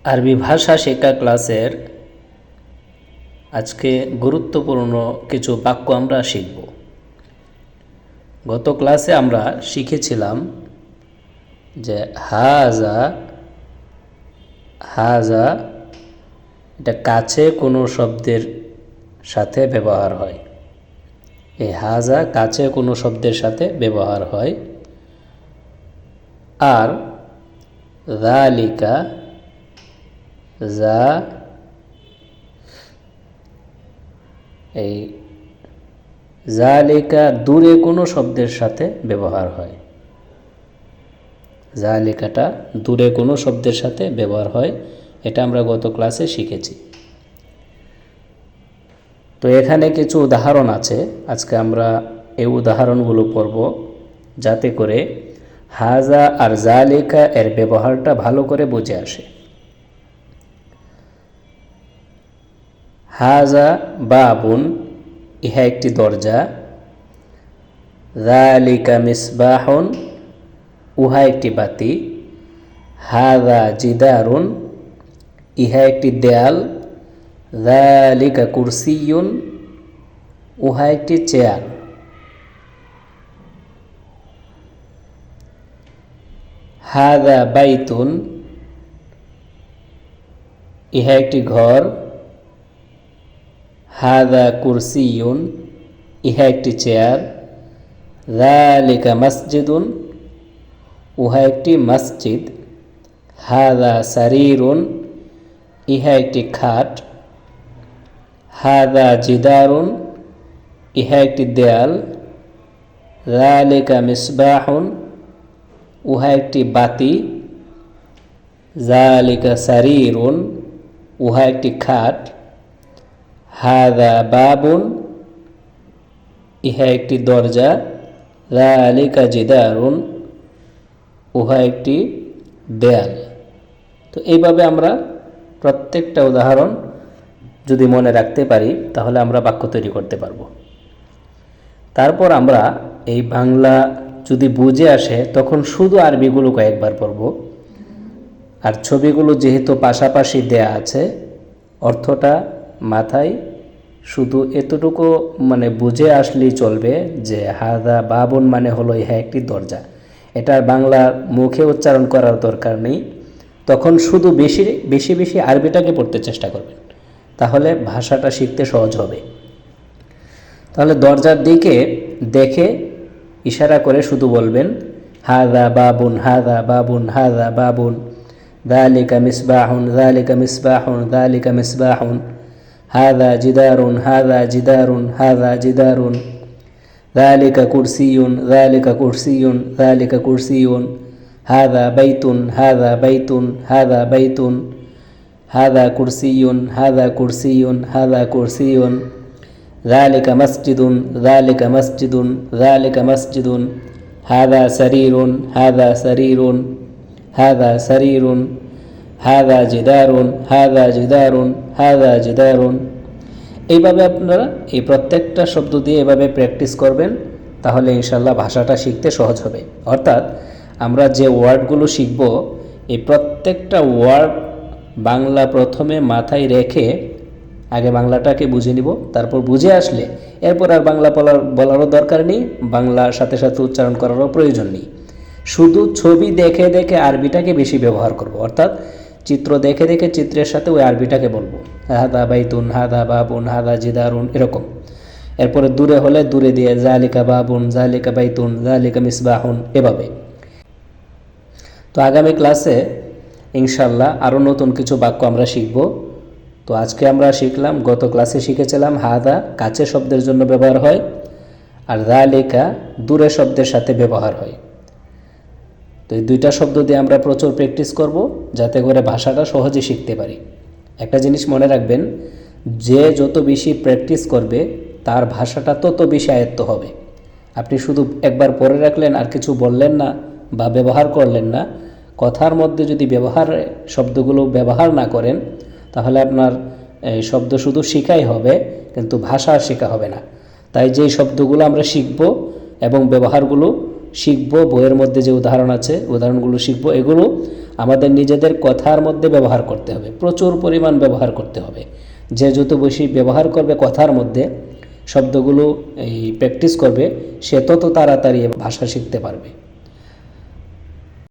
আরবি ভাষা শেখা ক্লাসের আজকে গুরুত্বপূর্ণ কিছু বাক্য আমরা শিখব। গত ক্লাসে আমরা শিখেছিলাম যে হাজা হাজা এটা কাছে কোনো শব্দের সাথে ব্যবহার হয়। এই হাজা কাছে কোনো শব্দের সাথে ব্যবহার হয়। আর যালিকা যা এই জালিকা দূরে কোনো শব্দের সাথে ব্যবহার হয়। জালিকাটা দূরে কোনো শব্দের সাথে ব্যবহার হয়, এটা আমরা গত ক্লাসে শিখেছি। তো এখানে কিছু উদাহরণ আছে, আজকে আমরা এই উদাহরণগুলো পড়ব যাতে করে হাজা আর জালিকা এর ব্যবহারটা ভালো করে বুঝে আসে। হাজা বাবুন, ইহা একটি দরজা। যালিকা মিসবাহুন, উহা একটি বাতি। হাজা জিদারুন, ইহা একটি দেয়াল। যালিকা কুরসিয়ুন, উহা একটি চেয়ার। হাজা বাইতুন, ইহা একটি ঘর। হাজা কুরসিয়ুন, ইহা একটি চেয়ার। যালিকা মসজিদুন, উহা একটি মসজিদ। হাজা সারিরুন, ইহা একটি খাট। হাজা জিদারুন, ইহা একটি দেয়াল। যালিকা মিসবাহুন, উহা একটি বাতি। যালিকা সারিরুন, উহা একটি খাট। হাজা বাবুন, ইহা একটি দরজা। যালিকা জিদারুন, উহা একটি দেয়াল। তো এইভাবে আমরা প্রত্যেকটা উদাহরণ যদি মনে রাখতে পারি তাহলে আমরা বাক্য তৈরি করতে পারবো। তারপর আমরা এই বাংলা যদি বুঝে আসে তখন শুধু আরবিগুলো কয়েকবার পড়ব। আর ছবিগুলো যেহেতু পাশাপাশি দেয়া আছে, অর্থটা মাথায় শুধু এতটুকু বুঝে আসলেই চলবে যে হাদা বাবুন মানে হলো ইহা একটি দরজা। এটার বাংলা মুখে উচ্চারণ করার দরকার নেই। তখন শুধু বেশি বেশি বেশি আরবিটাকে পড়তে চেষ্টা করবেন, তাহলে ভাষাটা শিখতে সহজ হবে। তাহলে দরজার দিকে দেখে ইশারা করে শুধু বলবেন হাদা বাবুন, হাদা বাবুন, হাদা বাবুন। যালিকা মিসবাহুন, যালিকা মিসবাহুন, যালিকা মিসবাহুন। হাদা জিদারুন, হাদা জিদারুন, হাদা জিদারুন। যালিকা কুরসিয়ুন, যালিকা কুরসিয়ুন, যালিকা কুরসিয়ুন। হাদা বাইতুন, হাদা বাইতুন, হাদা বাইতুন। হাদা কুরসিয়ুন, হাদা কুরসিয়ুন, হাদা কুরসিয়ুন। যালিকা মসজিদুন, যালিকা মসজিদুন, যালিকা মসজিদুন। হাদা সারিরুন, হাদা সারিরুন, হাদা সারিরুন। হাদা জিদারুন, হাদা জিদারুন, হাদা জিদারুন। এইভাবে আপনারা এই প্রত্যেকটা শব্দ দিয়ে এভাবে প্র্যাকটিস করবেন, তাহলে ইনশাল্লাহ ভাষাটা শিখতে সহজ হবে। অর্থাৎ আমরা যে ওয়ার্ডগুলো শিখব, এই প্রত্যেকটা ওয়ার্ড বাংলা প্রথমে মাথায় রেখে আগে বাংলাটাকে বুঝে নিব, তারপর বুঝে আসলে এরপর আর বাংলা বলারও দরকার নেই, বাংলার সাথে সাথে উচ্চারণ করারও প্রয়োজন নেই। শুধু ছবি দেখে দেখে আরবিটাকে বেশি ব্যবহার করব, অর্থাৎ চিত্র দেখে দেখে চিত্রের সাথে ওই আরবিটাকে বলবো। হাদা বাইতুন, হাদা বাবুন, হাদা জিদারুন, এরকম। এরপরে দূরে হলে দূরে দিয়ে যালিকা বাবুন, যালিকা বাইতুন, যালিকা মিসবাহুন, এভাবে। তো আগামী ক্লাসে ইনশাল্লাহ আরও নতুন কিছু বাক্য আমরা শিখব। তো আজকে আমরা শিখলাম, গত ক্লাসে শিখেছিলাম হাদা কাছে শব্দের জন্য ব্যবহার হয়, আর যালিকা দূরে শব্দের সাথে ব্যবহার হয়। তো এই দুইটা শব্দ দিয়ে আমরা প্রচুর প্র্যাকটিস করব, যাতে করে ভাষাটা সহজে শিখতে পারি। একটা জিনিস মনে রাখবেন, যে যত বেশি প্র্যাকটিস করবে তার ভাষাটা তত বেশি আয়ত্ত হবে। আপনি শুধু একবার পড়ে রাখলেন আর কিছু বললেন না বা ব্যবহার করলেন না, কথার মধ্যে যদি শব্দগুলো ব্যবহার না করেন, তাহলে আপনার শব্দ শুধু শেখাই হবে, কিন্তু ভাষা শেখা হবে না। তাই যেই শব্দগুলো আমরা শিখব এবং ব্যবহারগুলো শিখব, বইয়ের মধ্যে যে উদাহরণ আছে উদাহরণগুলো শিখব, এগুলো আমাদের নিজেদের কথার মধ্যে ব্যবহার করতে হবে, প্রচুর পরিমাণ ব্যবহার করতে হবে। যে যত বেশি ব্যবহার করবে কথার মধ্যে, শব্দগুলো প্র্যাকটিস করবে, সে তত তাড়াতাড়ি ভাষা শিখতে পারবে।